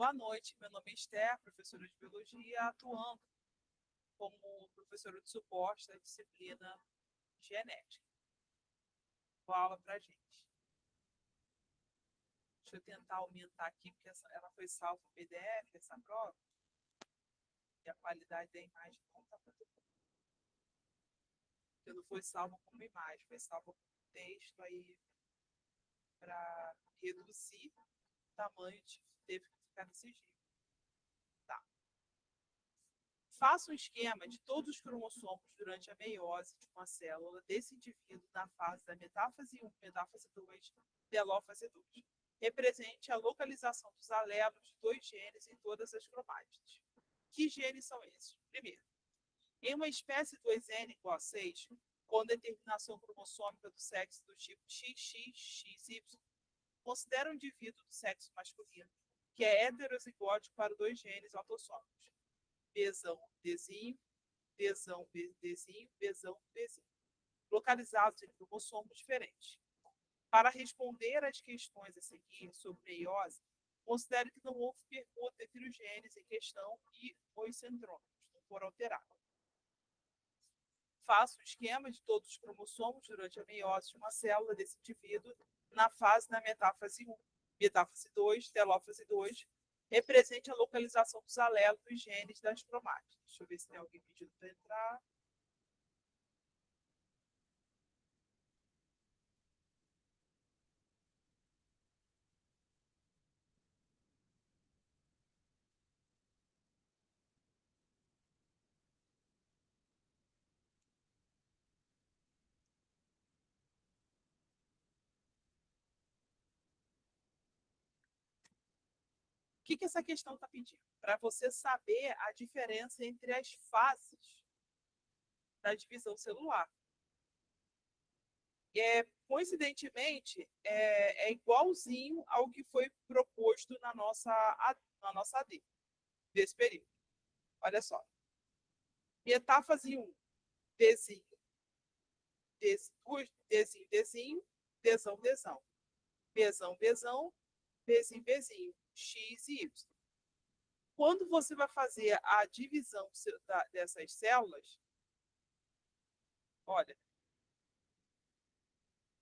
Boa noite, meu nome é Esther, professora de Biologia, atuando como professora de suporte da disciplina Genética. Boa aula para a gente. Deixa eu tentar aumentar aqui, porque ela foi salva em PDF, essa prova, e a qualidade da imagem não está muito boa. Porque não foi salva como imagem, foi salva como texto, aí para reduzir o tamanho, teve que ficar nesse jeito. Tá. Faça um esquema de todos os cromossomos durante a meiose de uma célula desse indivíduo na fase da metáfase 1, metáfase 2, telófase 2. Represente a localização dos alelos de dois genes em todas as cromátides. Que genes são esses? Primeiro, em uma espécie 2N igual a 6, com determinação cromossômica do sexo do tipo XX, XY, considera um indivíduo do sexo masculino que é heterozigótico para dois genes autossômicos. Bzão, Dzinho, Dzão, Dzinho, Bzão, Dzinho, localizados em cromossomos diferentes. Para responder às questões a seguir sobre meiose, considere que não houve permuta entre os genes em questão e os centrômeros não foram alterados. Faça o esquema de todos os cromossomos durante a meiose de uma célula desse indivíduo na fase da metáfase 1, metáfase 2, telófase 2, represente a localização dos alelos dos genes das cromátides. Deixa eu ver se tem alguém pedindo para entrar. O que essa questão está pedindo? Para você saber a diferença entre as fases da divisão celular. Coincidentemente, é igualzinho ao que foi proposto na nossa AD desse período. Olha só. Metáfase 1, Dzinho, Dzinho, Dzinho, Dzão, Dzão, Bzão, Bzão, Bzinho, Bzinho, X e Y. Quando você vai fazer a divisão dessas células, olha,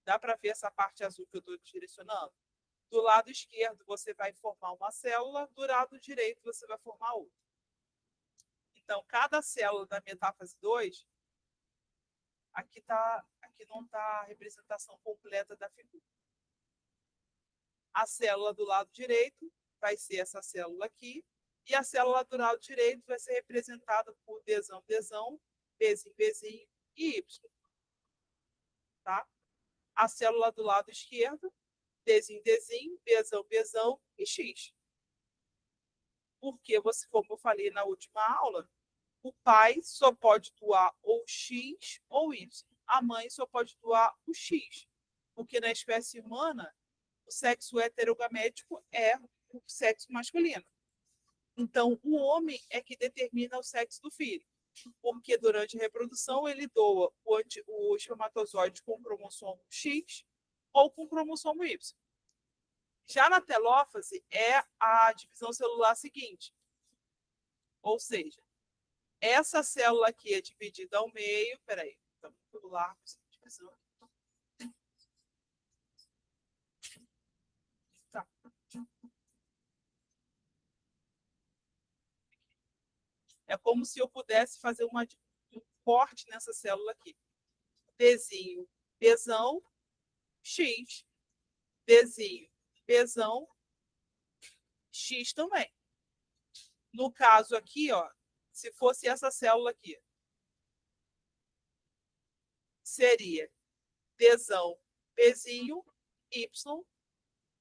dá para ver essa parte azul que eu estou direcionando? Do lado esquerdo, você vai formar uma célula, do lado direito, você vai formar outra. Então, cada célula da metáfase 2, aqui não está a representação completa da figura. A célula do lado direito vai ser essa célula aqui, e a célula do lado direito vai ser representada por Dzão, Dzão, Bzinho, Bzinho e Y. Tá? A célula do lado esquerdo, Dzinho, Dzinho, Bzão, Bzão e X. Porque, como eu falei na última aula, o pai só pode doar ou X ou Y. A mãe só pode doar o X. Porque na espécie humana, o sexo heterogamético é o sexo masculino. Então, o homem é que determina o sexo do filho. Porque durante a reprodução ele doa o espermatozoide com o cromossomo X ou com o cromossomo Y. Já na telófase é a divisão celular seguinte. Ou seja, essa célula aqui é dividida ao meio. Peraí, estamos pelo largo essa divisão. Tá. É como se eu pudesse fazer um corte nessa célula aqui. Dzinho, Bzão, X. Dzinho, Bzão, X também. No caso aqui, ó, se fosse essa célula aqui, seria Dzão, Bzinho, Y,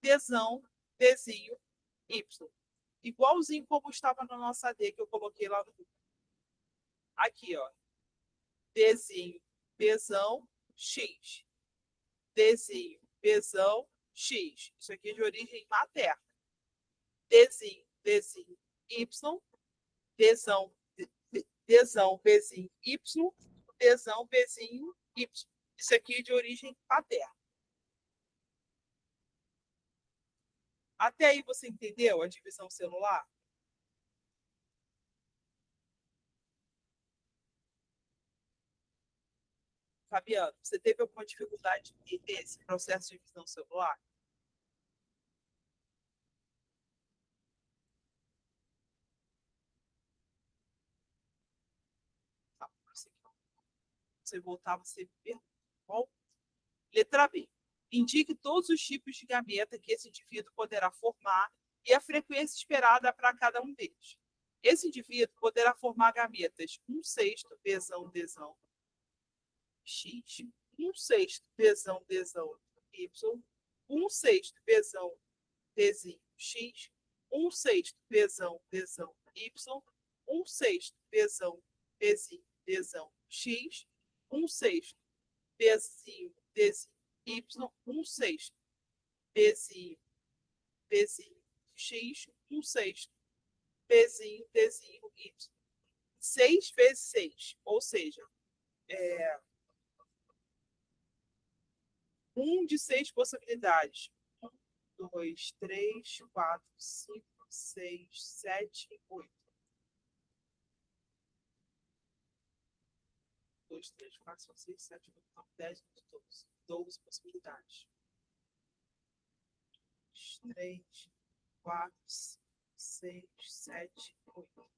Dzão, Bzinho, Y. Igualzinho como estava na nossa D, que eu coloquei lá no grupo. Aqui, ó. Dzinho, Bzão, X. Dzinho, Bzão, X. Isso aqui é de origem materna. Dzinho, Bzinho, Y. Dzão, Dzão, Bzinho, Y. Dzão, Bzinho, Y. Isso aqui é de origem paterna. Até aí você entendeu a divisão celular? Fabiano, você teve alguma dificuldade de entender esse processo de divisão celular? Tá, você voltar, você me pergunta. Bom, letra B. Indique todos os tipos de gameta que esse indivíduo poderá formar e a frequência esperada para cada um deles. Esse indivíduo poderá formar gametas 1/6 Bzão, Dzão, X, 1/6 Bzão, Dzão, Y, 1/6 Bzão, Dzinho, X, 1/6 Bzão, Dzão, Y, 1/6 Bzão, Bzinho, Dzão, X, 1/6 Bzinho, Dzinho, Y, 1/6 Bzinho, Bzinho, X, 1/6 Bzinho, Dzinho, Y. 6 vezes 6, ou seja, é, 1 de 6 possibilidades. 1, 2, 3, 4, 5, 6, 7, 8. 2, 3, 4, 5, 6, 7, 8, 9, 10, 11, 12. 12 possibilidades. 3, 4, 5, 6, 7, 8.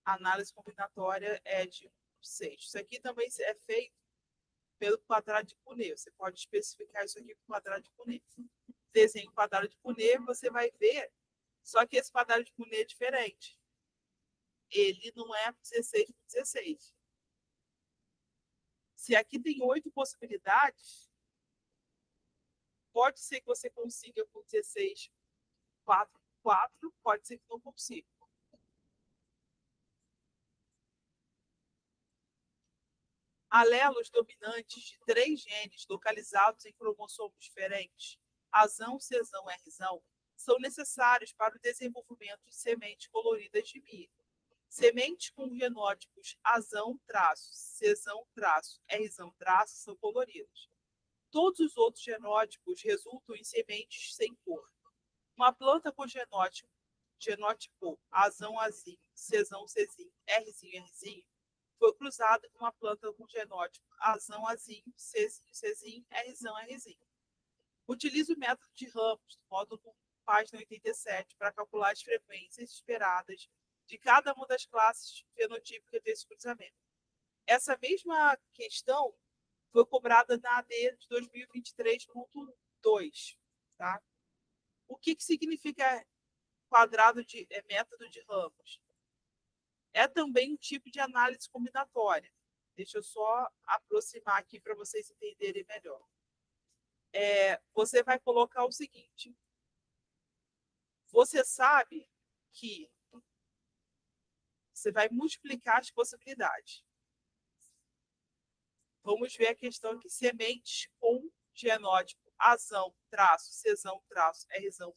A análise combinatória é de 6. Isso aqui também é feito pelo quadrado de Punnett. Você pode especificar isso aqui com quadrado de Punnett. Desenho quadrado de Punnett, você vai ver, só que esse quadrado de Punnett é diferente. Ele não é 16 por 16. Se aqui tem 8 possibilidades, pode ser que você consiga com 16, 4, 4, pode ser que não consiga. Alelos dominantes de 3 genes localizados em cromossomos diferentes, Azão, Czão, Rzão, são necessários para o desenvolvimento de sementes coloridas de milho. Sementes com genótipos Azão, Czão, Rzão, são coloridas. Todos os outros genótipos resultam em sementes sem cor. Uma planta com genótipo Azão, Azinho, Czão, Czinho, Rzinho, foi cruzada com uma planta com genótipo Azão, Azinho, Czinho, Rzão. Utilize o método de Ramos, do módulo página 87, para calcular as frequências esperadas de cada uma das classes fenotípicas desse cruzamento. Essa mesma questão foi cobrada na AD de 2023.2. Tá? O que significa quadrado de método de Ramos? É também um tipo de análise combinatória. Deixa eu só aproximar aqui para vocês entenderem melhor. Você vai colocar o seguinte: você sabe que você vai multiplicar as possibilidades. Vamos ver a questão aqui. Sementes com genótipo Azão, Czão, Rzão,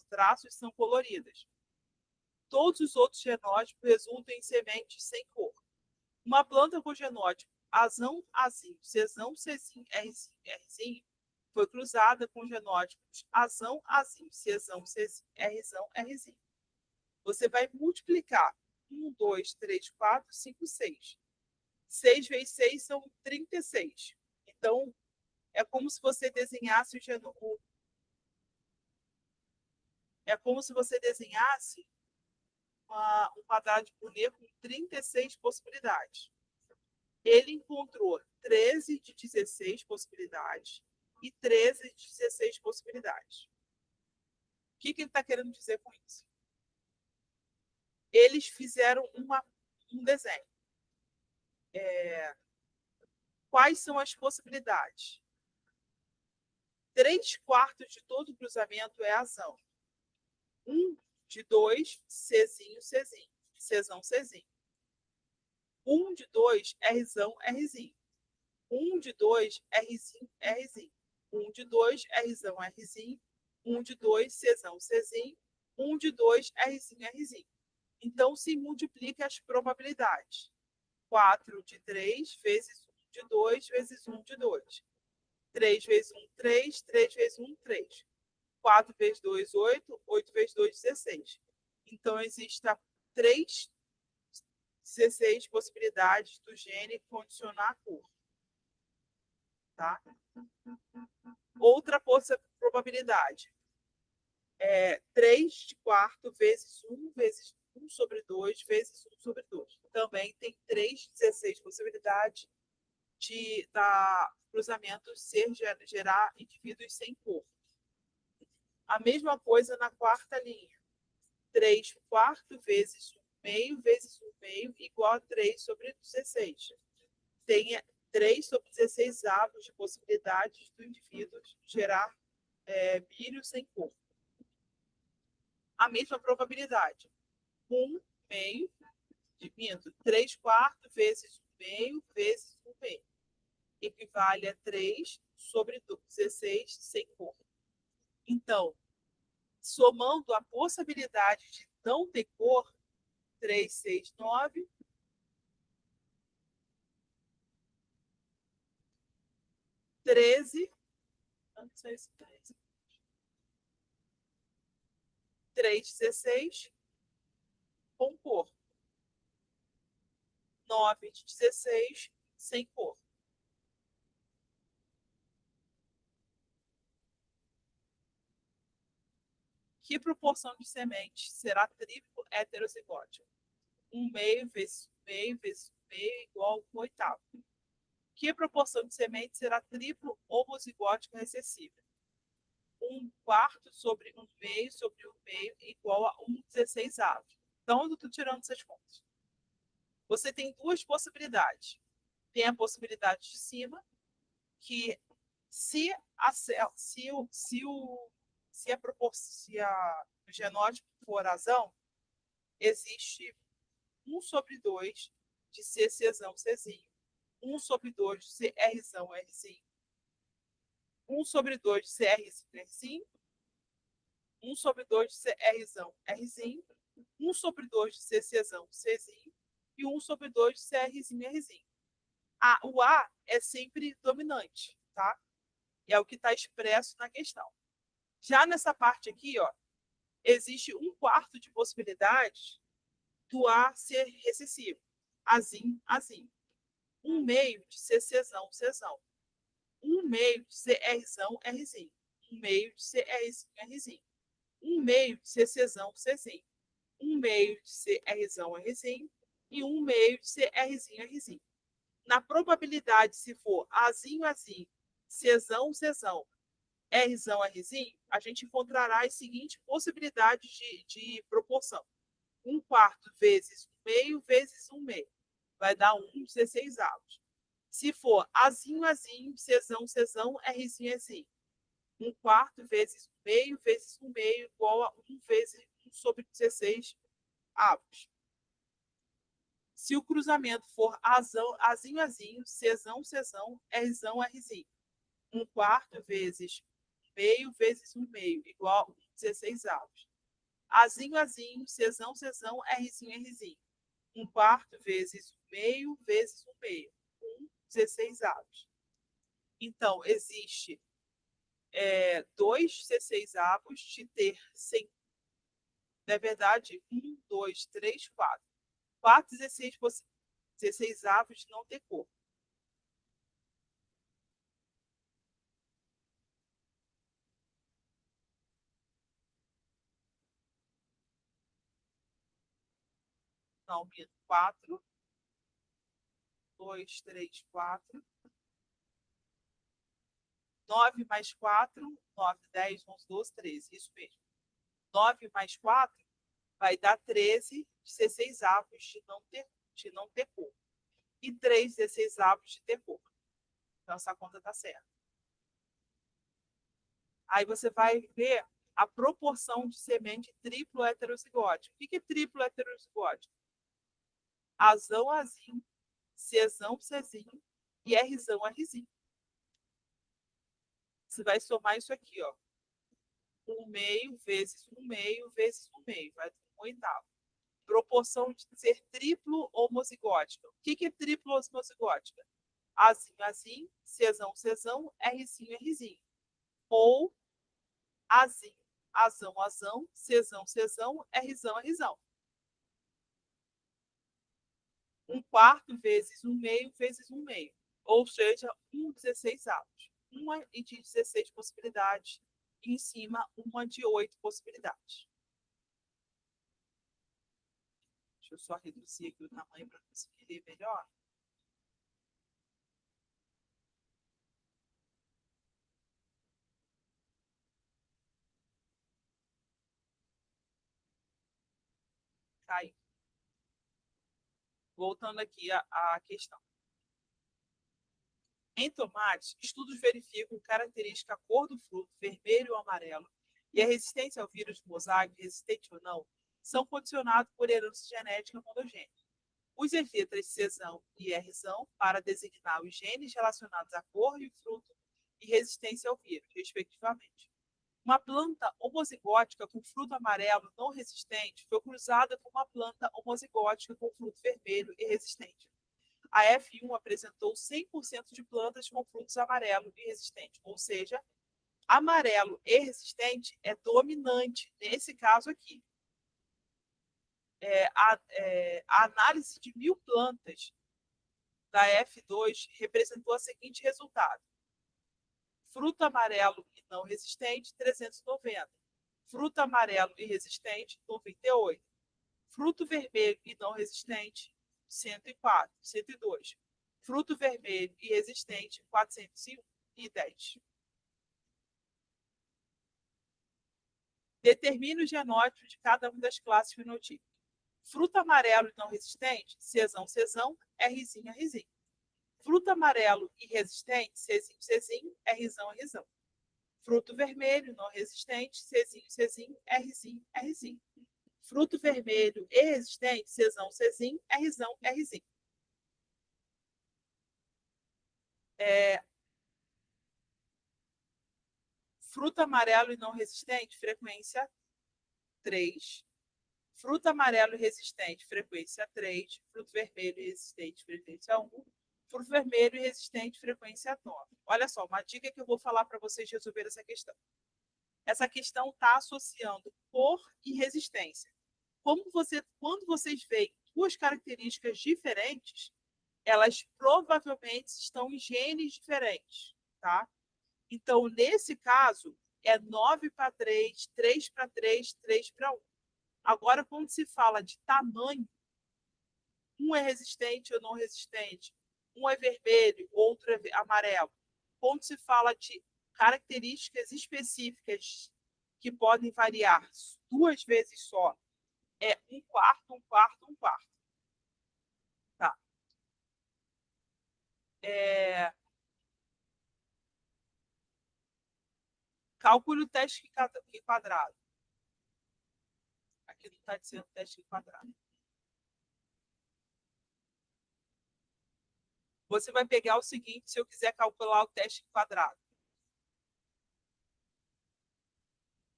são coloridas. Todos os outros genótipos resultam em sementes sem cor. Uma planta com genótipo Azão, Azinho, Czão, Czinho, Rzinho, foi cruzada com genótipos Azão, Azinho, Czão, Czinho, Rzinho. Você vai multiplicar 1, 2, 3, 4, 5, 6. 6 vezes 6 são 36. Então, é como se você desenhasse é como se você desenhasse um quadrado de Punnett com 36 possibilidades. Ele encontrou 13 de 16 possibilidades e 13 de 16 possibilidades. O que ele está querendo dizer com isso? Eles fizeram um desenho. Quais são as possibilidades? 3/4 de todo o cruzamento é Azão. 1 de 2, Czinho, Czão, Czinho. 1 de 2, Rzão, Rzinho. 1 de 2, Rzinho, Rzinho. 1 de 2, Rzão, Rzinho. 1 de 2, Czão, Czinho. 1 de 2, Rzinho, Rzinho. Então, se multiplica as probabilidades. 4 de 3 vezes 1 de 2 vezes 1 de 2. 3 vezes 1, 3. 3 vezes 1, 3. 4 vezes 2, 8. 8 vezes 2, 16. Então, existem 16 possibilidades do gene condicionar a cor. Tá? Outra probabilidade é 3 de quarto vezes 1 vezes 1 sobre 2 vezes 1 sobre 2. Também tem 16 possibilidades de cruzamento gerar indivíduos sem cor. A mesma coisa na quarta linha. 3 quarto vezes 1 meio vezes 1 meio igual a 3 sobre 16. Tem 3 sobre 16 avos de possibilidades do indivíduo gerar bílio sem cor. A mesma probabilidade. 1 meio, 3 quartos vezes 1 meio vezes 1 meio. Equivale a 3 sobre 16 sem cor. Então, somando a possibilidade de não ter cor, 3, 6, 9, 13, 3, 16, com cor. 9 de 16, sem cor. Que proporção de sementes será triplo heterozigótico? 1 meio vezes 1 meio vezes 1 meio igual a 1/8. Que proporção de sementes será triplo homozigótico recessivo? 1 quarto sobre 1 meio sobre 1 meio igual a 1/16. Então, eu estou tirando essas contas. Você tem duas possibilidades. Tem a possibilidade de cima, que se o genótipo for razão, existe 1 sobre 2 de C, Czão, Czinho. 1 sobre 2 de C, Rzão, Rzinho. 1 sobre 2 de C, Rzinho, Rzinho. 1 sobre 2 de C, Rzão, Rzinho. 1 sobre 2 de C, Czão, Czinho. E 1 sobre 2 de C, Rzinho, Rzinho. O A é sempre dominante, tá? É o que está expresso na questão. Já nessa parte aqui, ó, existe 1 quarto de possibilidades do A ser recessivo. Azinho, azinho. 1 meio de ser Czão, Czão. 1 meio de ser Rzão, Rzinho. 1 meio de ser Rzinho, Rzinho. 1 meio de ser Czão, Czinho. 1 meio de ser Rzão, Rzinho. E 1 meio de ser Rzinho, Rzinho. Na probabilidade, se for Azinho, Azinho, Czão, Czão, Rzão, Rzinho, a gente encontrará as seguintes possibilidades de proporção. 1 quarto vezes 1 meio vezes 1 meio. Vai dar 1/16. Se for Azinho, Azinho, Czão, Czão, Rzinho, Rzinho. 1 quarto vezes 1 meio vezes 1 meio igual a 1 vezes 1 sobre 16 avos. Se o cruzamento for Azinho, Azinho, Czão, Czão, Rzão, Rzinho. 1 quarto vezes 1 meio vezes 1 meio igual a 16 avos. Azinho, Azinho, Czão, Czão, Rzinho, Rzinho. 1 quarto vezes 1 meio vezes 1 meio. 16 avos. Então, existe 2 16 avos de ter 100. Na verdade, 1, 2, 3, 4. 4 16 avos de não ter cor. Então, 4, 2, 3, 4. 9 mais 4, 9, 10, 11, 12, 13. Isso mesmo. 9 mais 4 vai dar 13 16 avos de não ter cor. E 3 16 avos de ter cor. Então, essa conta está certa. Aí você vai ver a proporção de semente triplo heterozigótico. O que é triplo heterozigótico? Azão, Azinho, Czão, Czinho e Rzão, Rzinho. Você vai somar isso aqui, ó. 1 meio vezes 1 meio vezes 1 meio. Vai dar 1/8. Proporção de ser triplo homozigótica. O que é triplo homozigótica? Azinho, Azinho, Czão, Czão, Rzinho, Rzinho. Ou Azinho, azão, azão, Czão, Czão, Rzão, Rzão. 1/4 vezes 1/2 vezes 1/2. Ou seja, 1/16. Uma de 16 possibilidades. E em cima, uma de 8 possibilidades. Deixa eu só reduzir aqui o tamanho para conseguir ler melhor. Caiu. Voltando aqui à questão. Em tomates, estudos verificam característica cor do fruto, vermelho ou amarelo, e a resistência ao vírus de mosaico, resistente ou não, são condicionados por herança genética monogênica. Use as letras Czão e Rzão para designar os genes relacionados à cor e fruto e resistência ao vírus, respectivamente. Uma planta homozigótica com fruto amarelo não resistente foi cruzada com uma planta homozigótica com fruto vermelho e resistente. A F1 apresentou 100% de plantas com frutos amarelos e resistentes, ou seja, amarelo e resistente é dominante nesse caso aqui. A análise de 1.000 plantas da F2 representou o seguinte resultado: fruto amarelo e não resistente, 390. Fruto amarelo e resistente, 98. Fruto vermelho e não resistente, 104, 102. Fruto vermelho e resistente, 401 e 10. Determine o genótipo de cada uma das classes fenotípicas. Fruto amarelo e não resistente, Czão, Czão, Rzinho, Rzinho. Fruto amarelo e resistente, Czinho, Czinho, Rzão, Rzão. Fruto vermelho não resistente, Czinho, Czinho, Rzinho, Rzinho. Fruto vermelho e resistente, Czão, Czinho, Rzão, Rzinho. Fruto amarelo e não resistente, frequência 3. Fruto amarelo e resistente, frequência 3. Fruto vermelho e resistente, frequência 1. Fruto vermelho e resistente, frequência 9. Olha só, uma dica que eu vou falar para vocês resolver essa questão. Essa questão está associando cor e resistência. Quando vocês veem duas características diferentes, elas provavelmente estão em genes diferentes, tá? Então, nesse caso, é 9/3, 3/3, 3/1. Agora, quando se fala de tamanho, um é resistente ou não resistente, um é vermelho, outro é amarelo. Quando se fala de características específicas que podem variar 2 vezes só, é 1/4, 1/4, 1/4. Tá. Calcule o teste quadrado. Aqui não está dizendo teste quadrado. Você vai pegar o seguinte, se eu quiser calcular o teste quadrado.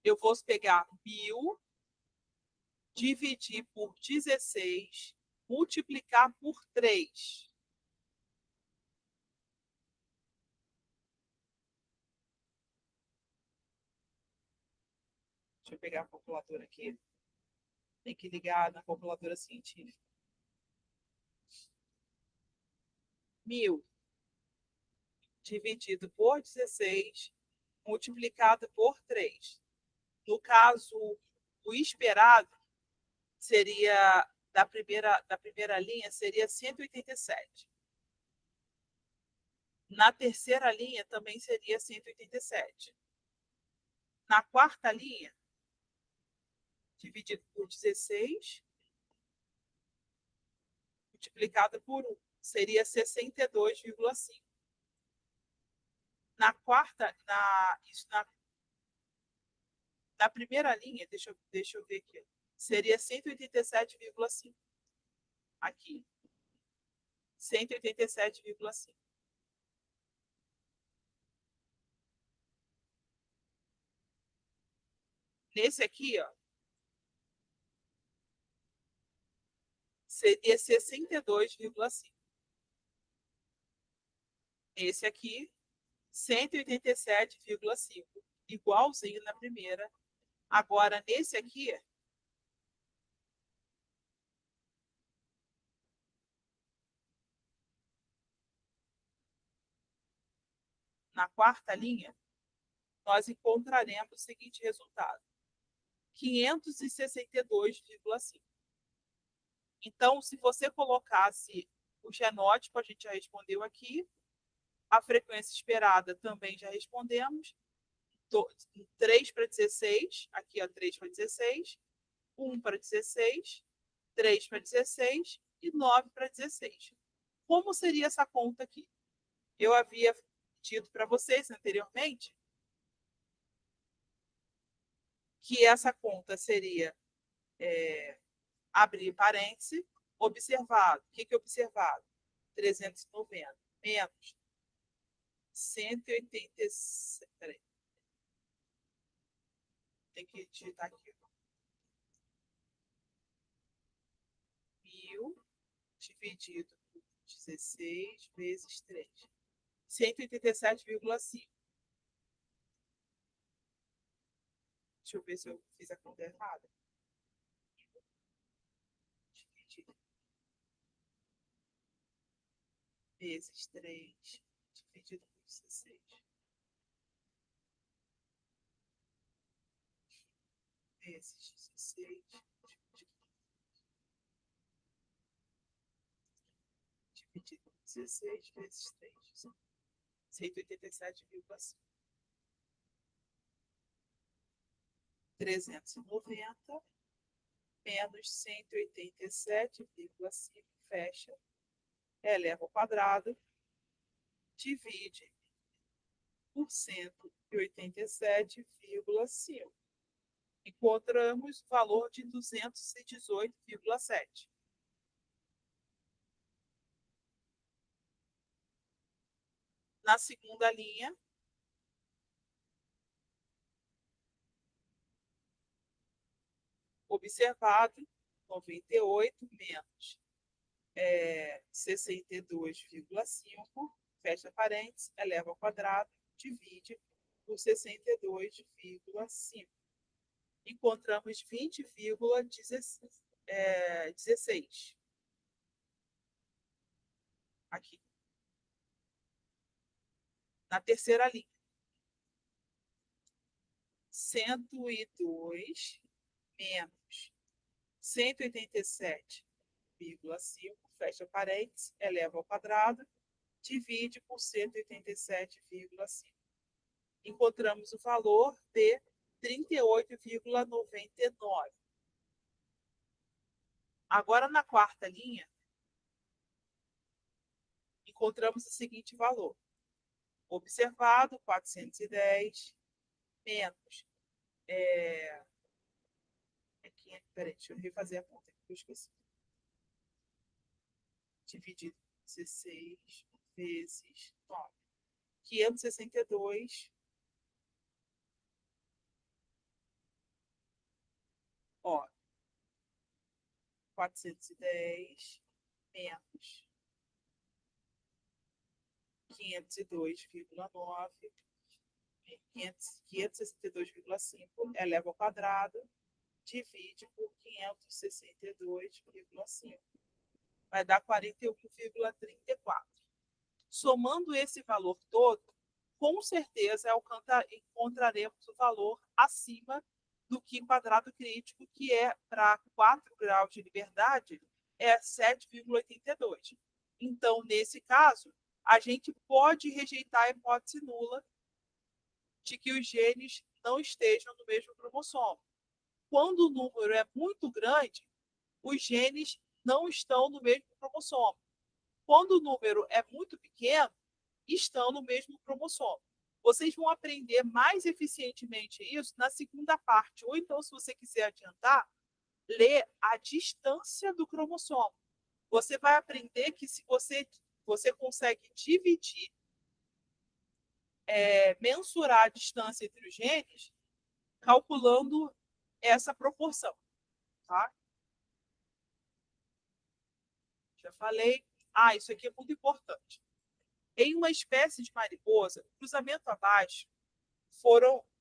Eu vou pegar 1.000, dividir por 16, multiplicar por 3. Deixa eu pegar a calculadora aqui. Tem que ligar na calculadora científica. 1.000 dividido por 16, multiplicado por 3. No caso, o esperado seria, da primeira linha, seria 187. Na terceira linha, também seria 187. Na quarta linha, dividido por 16, multiplicado por 1, seria 62,5. Na quarta, na primeira linha, deixa eu ver aqui, seria 187,5. Aqui. 187,5. Nesse aqui, ó, seria 62,5. Esse aqui, 187,5. igualzinho na primeira. Agora, nesse aqui, na quarta linha, nós encontraremos o seguinte resultado: 562,5. Então, se você colocasse o genótipo, a gente já respondeu aqui, a frequência esperada também já respondemos, 3 para 16, aqui ó, 3 para 16, 1 para 16, 3 para 16 e 9 para 16. Como seria essa conta aqui? Eu havia dito para vocês anteriormente que essa conta seria abrir parênteses, observado. O que é observado? 390 menos 187. Peraí. Tem que digitar aqui. 1.000 dividido por 16 vezes 3. 187,5. Deixa eu ver se eu fiz a conta errada. Dividido vezes 3 dividido por 16. Vezes 16 dividido por 16 vezes 3. 187,5. 390 menos 187,5, fecha, eleva ao quadrado, divide por 187,5. Encontramos o valor de 218,7. Na segunda linha, observado, 98 menos 62,5, fecha parênteses, eleva ao quadrado, divide por 62,5. Encontramos 20,16. Aqui. Na terceira linha. 102 menos 187,5, fecha parênteses, eleva ao quadrado, divide por 187,5. Encontramos o valor de 38,99. Agora, na quarta linha, encontramos o seguinte valor. Observado, 410, menos... Peraí, deixa eu refazer a conta que eu esqueci. Dividido por 16 vezes 9. 562. Ó, 410 menos 502,9, 562,5 eleva ao quadrado, divide por 562,5. Vai dar 41,34. Somando esse valor todo, com certeza encontraremos o valor acima do que quadrado crítico, que é para 4 graus de liberdade, é 7,82. Então, nesse caso, a gente pode rejeitar a hipótese nula de que os genes não estejam no mesmo cromossomo. Quando o número é muito grande, os genes não estão no mesmo cromossomo. Quando o número é muito pequeno, estão no mesmo cromossomo. Vocês vão aprender mais eficientemente isso na segunda parte. Ou então, se você quiser adiantar, ler a distância do cromossomo. Você vai aprender que se você consegue dividir, mensurar a distância entre os genes, calculando essa proporção. Tá? Já falei. Isso aqui é muito importante. Em uma espécie de mariposa, cruzamento abaixo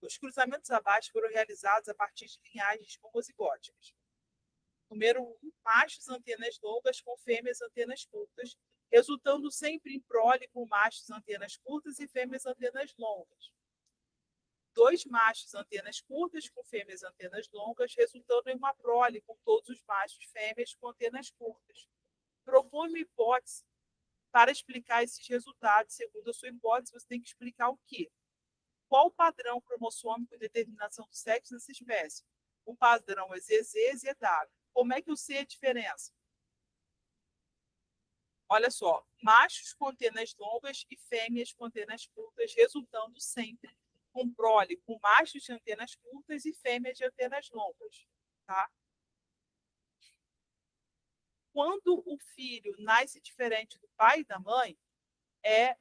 os cruzamentos abaixo foram realizados a partir de linhagens homozigóticas. Número 1, machos antenas longas com fêmeas antenas curtas, resultando sempre em prole com machos antenas curtas e fêmeas antenas longas. 2 machos antenas curtas com fêmeas antenas longas, resultando em uma prole com todos os machos fêmeas com antenas curtas. Propõe uma hipótese para explicar esses resultados. Segundo a sua hipótese, você tem que explicar o quê? Qual o padrão cromossômico de determinação do sexo nessa espécie? O padrão é ZZ e ZW. Como é que eu sei a diferença? Olha só, machos com antenas longas e fêmeas com antenas curtas, resultando sempre com prole com machos de antenas curtas e fêmeas de antenas longas. Tá? Quando o filho nasce diferente do pai e da mãe, é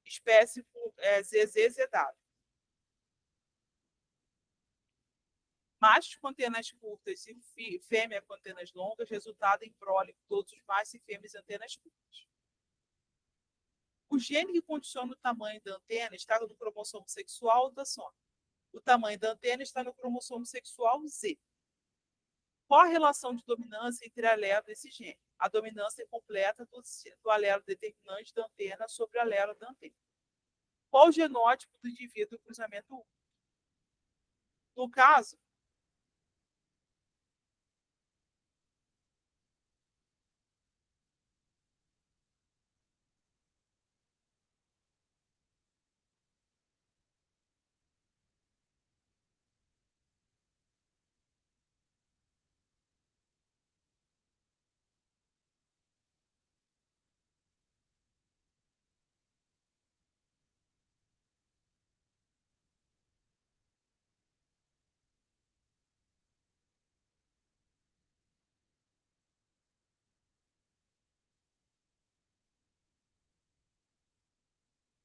espécie ZZZW. Machos com antenas curtas e fêmea com antenas longas, resultado em prole com todos os machos e fêmeas de antenas curtas. O gene que condiciona o tamanho da antena está no cromossomo sexual da soma. O tamanho da antena está no cromossomo sexual Z. Qual a relação de dominância entre alelo desse gene? A dominância é completa do alelo determinante da antena sobre o alelo da antena. Qual o genótipo do indivíduo do cruzamento único? No caso,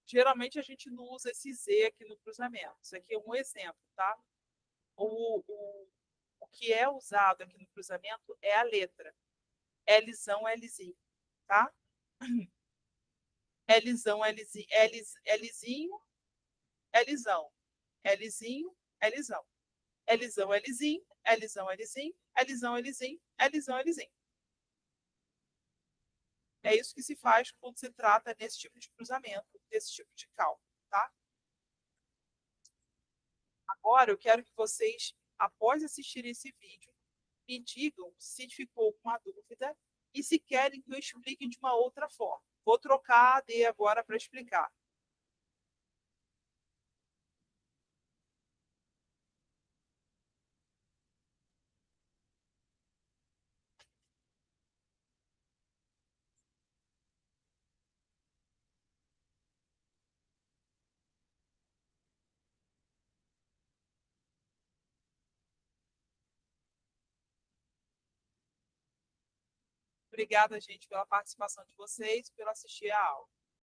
geralmente a gente não usa esse Z aqui no cruzamento. Isso aqui é um exemplo, tá? O que é usado aqui no cruzamento é a letra Lzão, Lzinho, tá? Lzão, Lzinho, Lzinho, Lzão, Lzinho, Lzão, Lzão, Lzinho, Lzão, Lzinho, Lzão, Lzinho, Lzão, Lzinho. É isso que se faz quando se trata desse tipo de cruzamento, desse tipo de cálculo, tá? Agora eu quero que vocês, após assistir esse vídeo, me digam se ficou com uma dúvida e se querem que eu explique de uma outra forma. Vou trocar a AD agora para explicar. Obrigada, gente, pela participação de vocês e por assistir a aula.